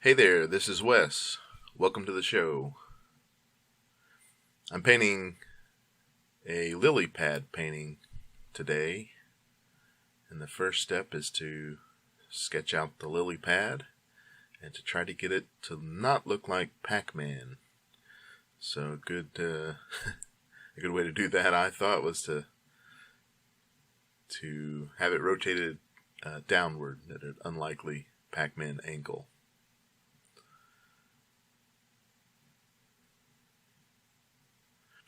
Hey there, this is Wes. Welcome to the show. I'm painting a lily pad painting today, and the first step is to sketch out the lily pad and to try to get it to not look like Pac-Man. So a good way to do that, I thought, was to have it rotated downward at an unlikely Pac-Man angle.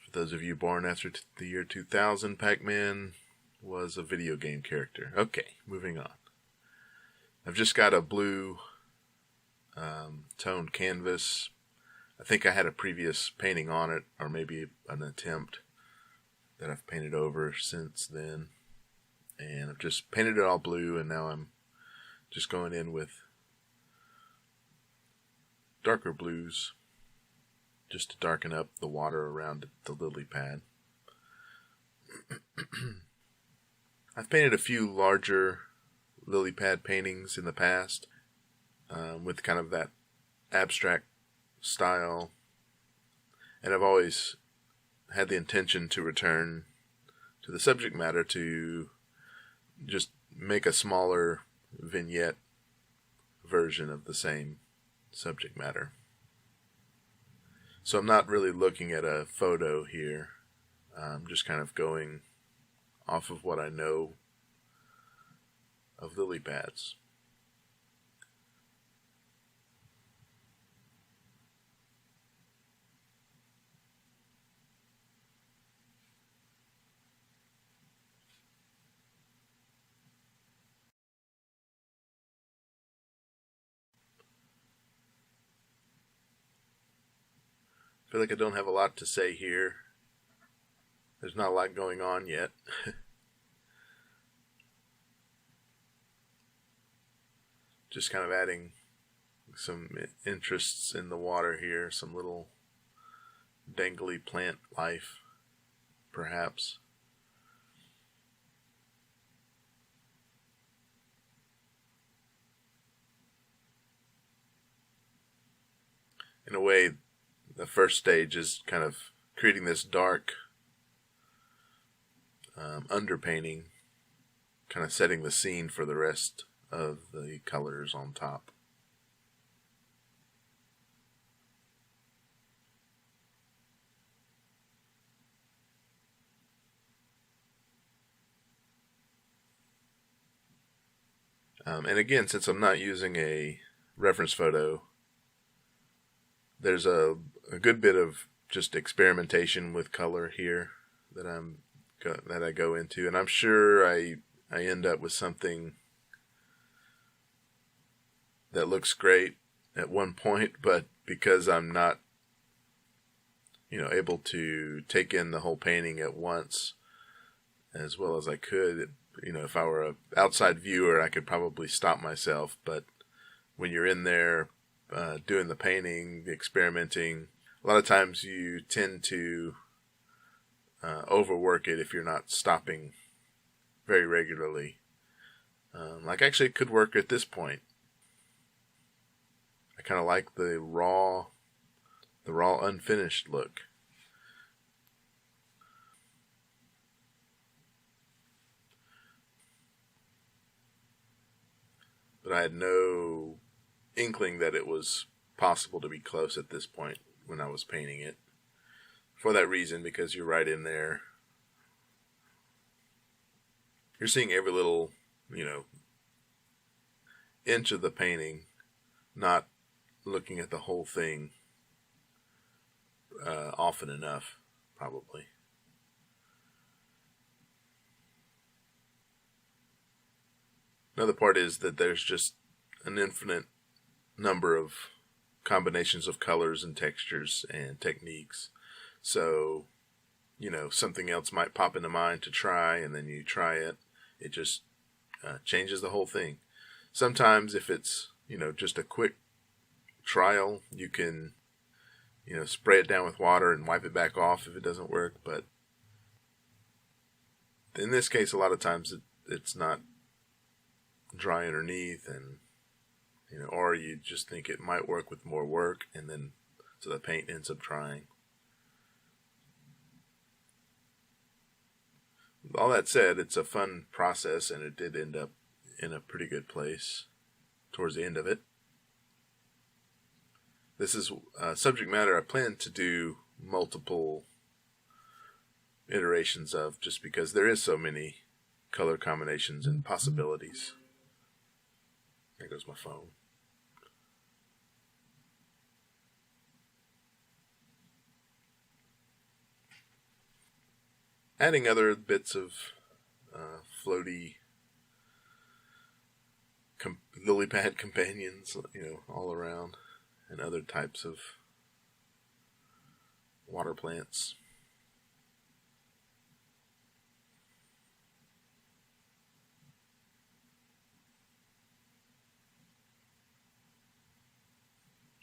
For those of you born after the year 2000, Pac-Man was a video game character. Okay, moving on. I've just got a blue toned canvas. I think I had a previous painting on it, or maybe an attempt that I've painted over since then. And I've just painted it all blue, and now I'm just going in with darker blues just to darken up the water around the lily pad. I've painted a few larger lily pad paintings in the past with kind of that abstract style, and I've always had the intention to return to the subject matter to just make a smaller vignette version of the same subject matter. So I'm not really looking at a photo here. I'm just kind of going off of what I know of lily pads. I feel like I don't have a lot to say here. There's not a lot going on yet. Just kind of adding some interests in the water here, some little dangly plant life, perhaps. In a way, the first stage is kind of creating this dark underpainting, kind of setting the scene for the rest of the colors on top. And again, since I'm not using a reference photo, there's a good bit of just experimentation with color here that I go into, and I'm sure I end up with something that looks great at one point, but because I'm not able to take in the whole painting at once as well as I could, if I were an outside viewer, I could probably stop myself, but when you're in there doing the painting, the experimenting, a lot of times you tend to overwork it if you're not stopping very regularly. Actually, it could work at this point. I kind of like the raw unfinished look. But I had no inkling that it was possible to be close at this point when I was painting it. For that reason, because you're right in there. You're seeing every little, inch of the painting, not looking at the whole thing often enough, probably. Another part is that there's just an infinite number of combinations of colors and textures and techniques. So, something else might pop into mind to try, and then you try it. It just changes the whole thing. Sometimes if it's, just a quick trial, you can, spray it down with water and wipe it back off if it doesn't work. But in this case, a lot of times it's not dry underneath, and or you just think it might work with more work, and then so the paint ends up drying. All that said, it's a fun process, and it did end up in a pretty good place towards the end of it. This is subject matter I plan to do multiple iterations of, just because there is so many color combinations and possibilities. There goes my phone. Adding other bits of floaty lily pad companions, all around, and other types of water plants.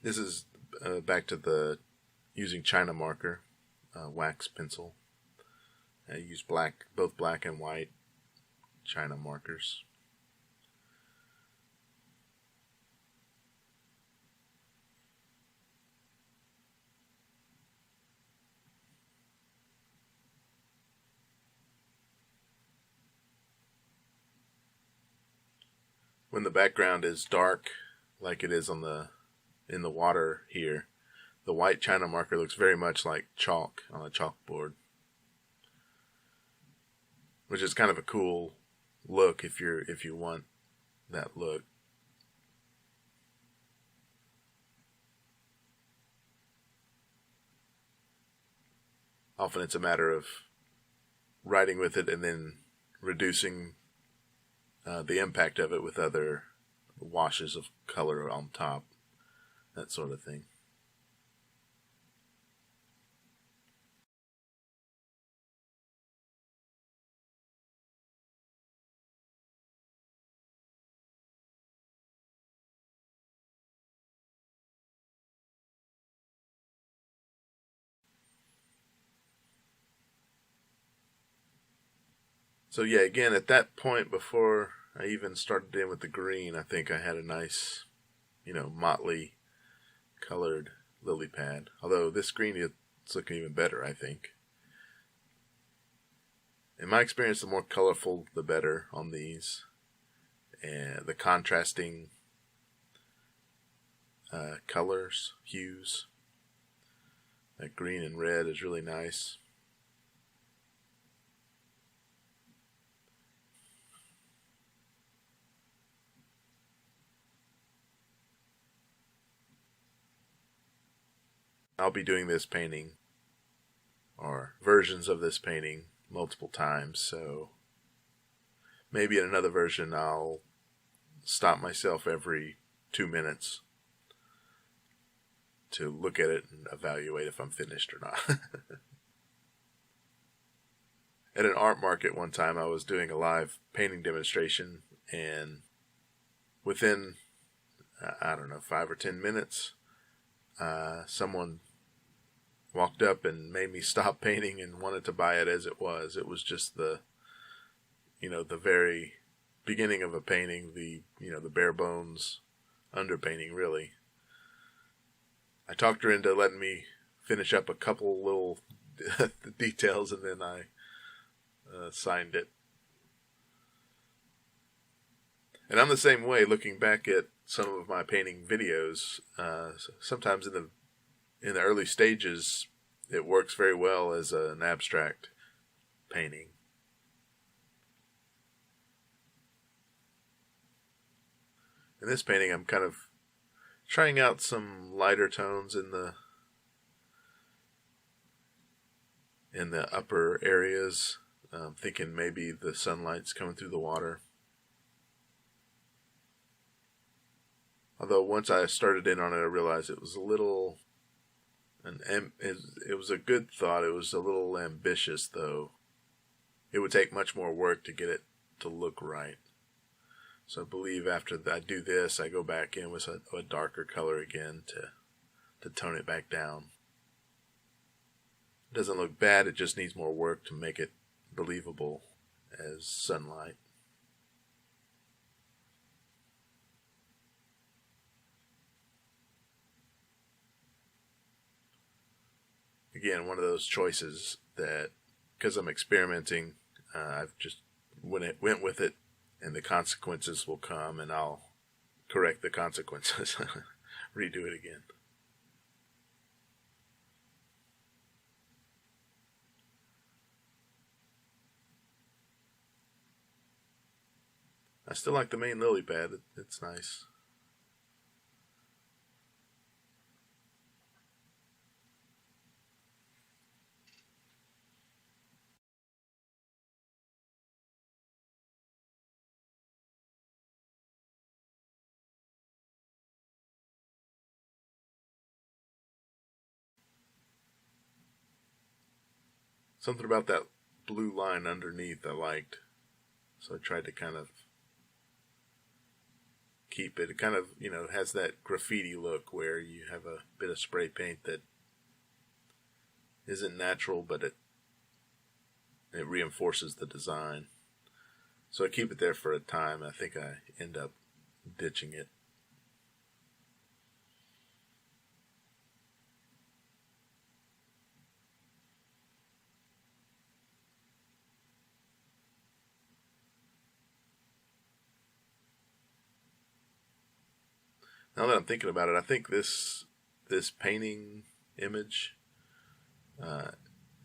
This is back to the using China marker, wax pencil. I use both black and white China markers. When the background is dark, like it is in the water here, the white China marker looks very much like chalk on a chalkboard, which is kind of a cool look if you want that look. Often it's a matter of writing with it and then reducing the impact of it with other washes of color on top, that sort of thing. So yeah, again, at that point, before I even started in with the green, I think I had a nice, motley colored lily pad. Although this green is looking even better, I think. In my experience, the more colorful, the better on these. And the contrasting colors, hues. That green and red is really nice. I'll be doing this painting, or versions of this painting, multiple times, so maybe in another version I'll stop myself every 2 minutes to look at it and evaluate if I'm finished or not. At an art market one time, I was doing a live painting demonstration, and within, 5 or 10 minutes, someone walked up and made me stop painting and wanted to buy it as it was. It was just the very beginning of a painting, the bare bones underpainting, really. I talked her into letting me finish up a couple little details, and then I signed it. And I'm the same way, looking back at some of my painting videos. Sometimes in the early stages, it works very well as an abstract painting. In this painting, I'm kind of trying out some lighter tones in the upper areas. Thinking maybe the sunlight's coming through the water. Although once I started in on it, I realized it was a little, it was a good thought. It was a little ambitious, though. It would take much more work to get it to look right. So I believe after I do this, I go back in with a darker color again to tone it back down. It doesn't look bad, it just needs more work to make it believable as sunlight. again, one of those choices that, because I'm experimenting, I've just went with it, and the consequences will come, and I'll correct the consequences, redo it again. I still like the main lily pad. It's nice. Something about that blue line underneath I liked, so I tried to kind of keep it. It kind of, has that graffiti look where you have a bit of spray paint that isn't natural, but it reinforces the design. So I keep it there for a time. I think I end up ditching it. Now that I'm thinking about it, I think this painting image,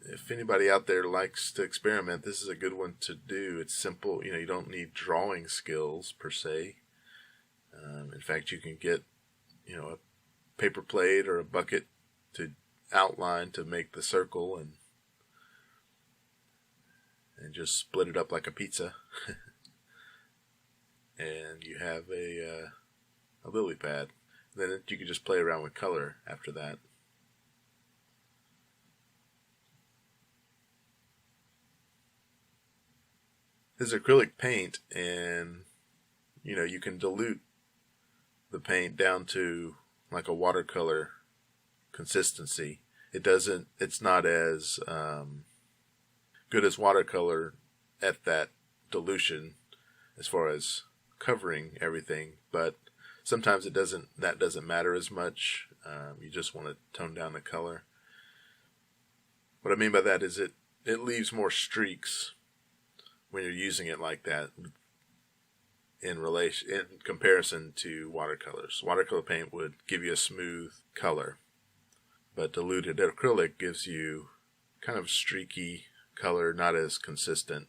if anybody out there likes to experiment, this is a good one to do. It's simple. You don't need drawing skills per se. In fact, you can get, a paper plate or a bucket to outline to make the circle, and just split it up like a pizza. And you have a lily pad. Then you can just play around with color after that. This is acrylic paint, and you can dilute the paint down to like a watercolor consistency. It's not as good as watercolor at that dilution as far as covering everything, but sometimes that doesn't matter as much. You just want to tone down the color. What I mean by that is it leaves more streaks when you're using it like that in comparison to watercolors. Watercolor paint would give you a smooth color, but diluted acrylic gives you kind of streaky color, not as consistent,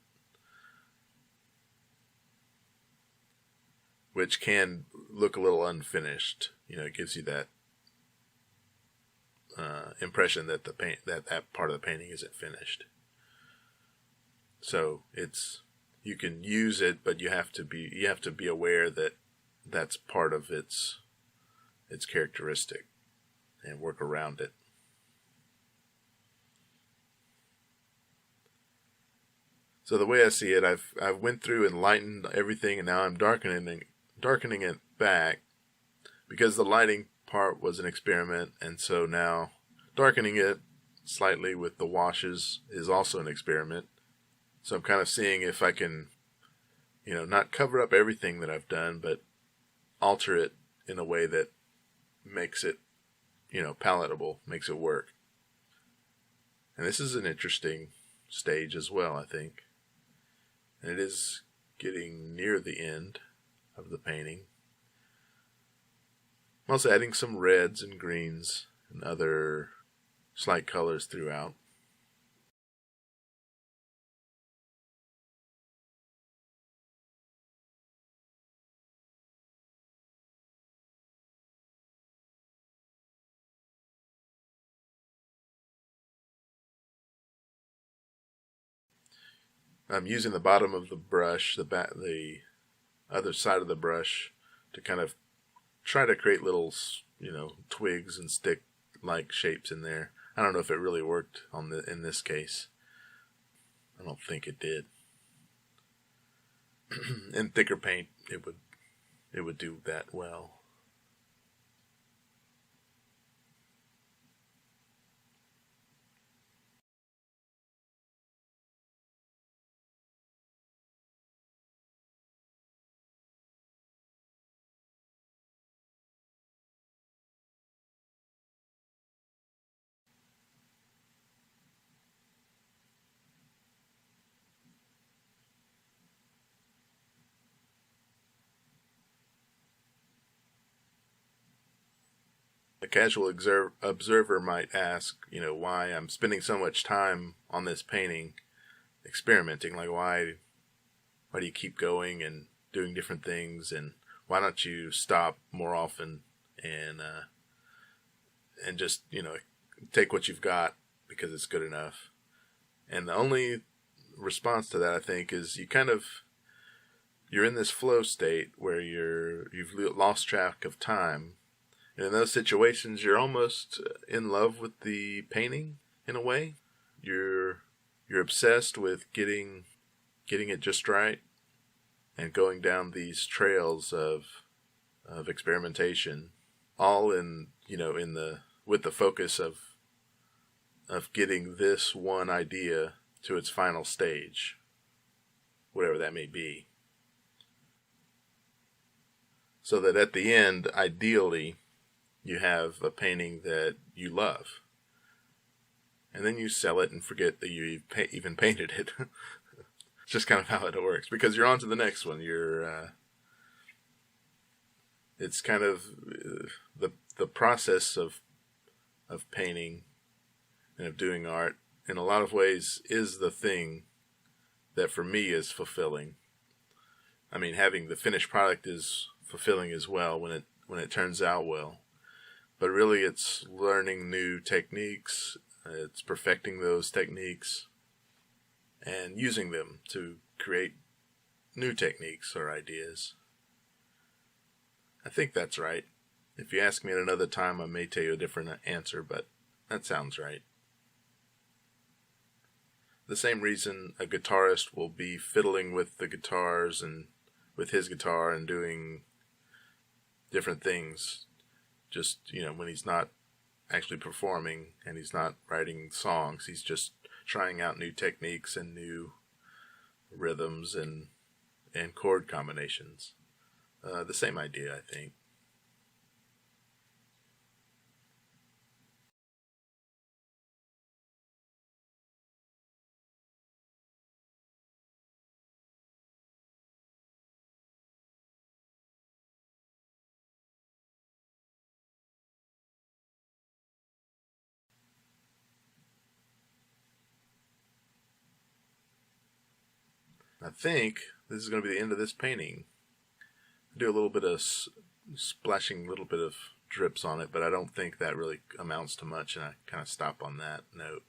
which can look a little unfinished. It gives you that impression that that part of the painting isn't finished. So you can use it, but you have to be aware that that's part of its characteristic, and work around it. So the way I see it, I've went through and lightened everything, and now I'm darkening it back, because the lighting part was an experiment, and so now darkening it slightly with the washes is also an experiment. So I'm kind of seeing if I can, not cover up everything that I've done, but alter it in a way that makes it, palatable, makes it work. And this is an interesting stage as well, I think. And it is getting near the end of the painting. I'm also adding some reds and greens and other slight colors throughout. I'm using the bottom of the brush, the other side of the brush, to kind of try to create little, twigs and stick-like shapes in there. I don't know if it really worked in this case. I don't think it did. In thicker paint, it would do that well. A casual observer might ask, why I'm spending so much time on this painting, experimenting. Like, why do you keep going and doing different things, and why don't you stop more often and just take what you've got because it's good enough? And the only response to that, I think, is you're in this flow state where you've lost track of time. And in those situations, you're almost in love with the painting in a way. You're obsessed with getting it just right and going down these trails of experimentation, all with the focus of getting this one idea to its final stage, whatever that may be. So that at the end, ideally, you have a painting that you love. And then you sell it and forget that you even painted it. It's just kind of how it works. Because you're on to the next one. It's kind of the process of painting and of doing art, in a lot of ways, is the thing that for me is fulfilling. I mean, having the finished product is fulfilling as well when it turns out well. But really, it's learning new techniques, it's perfecting those techniques, and using them to create new techniques or ideas. I think that's right. If you ask me at another time, I may tell you a different answer, but that sounds right. The same reason a guitarist will be fiddling with the guitars and with his guitar and doing different things, just, when he's not actually performing and he's not writing songs, he's just trying out new techniques and new rhythms and chord combinations. The same idea, I think. I think this is going to be the end of this painting. I do a little bit of splashing, a little bit of drips on it, but I don't think that really amounts to much, and I kind of stop on that note.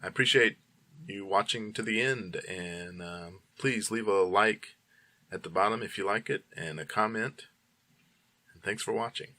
I appreciate you watching to the end, and please leave a like at the bottom if you like it, and a comment, and thanks for watching.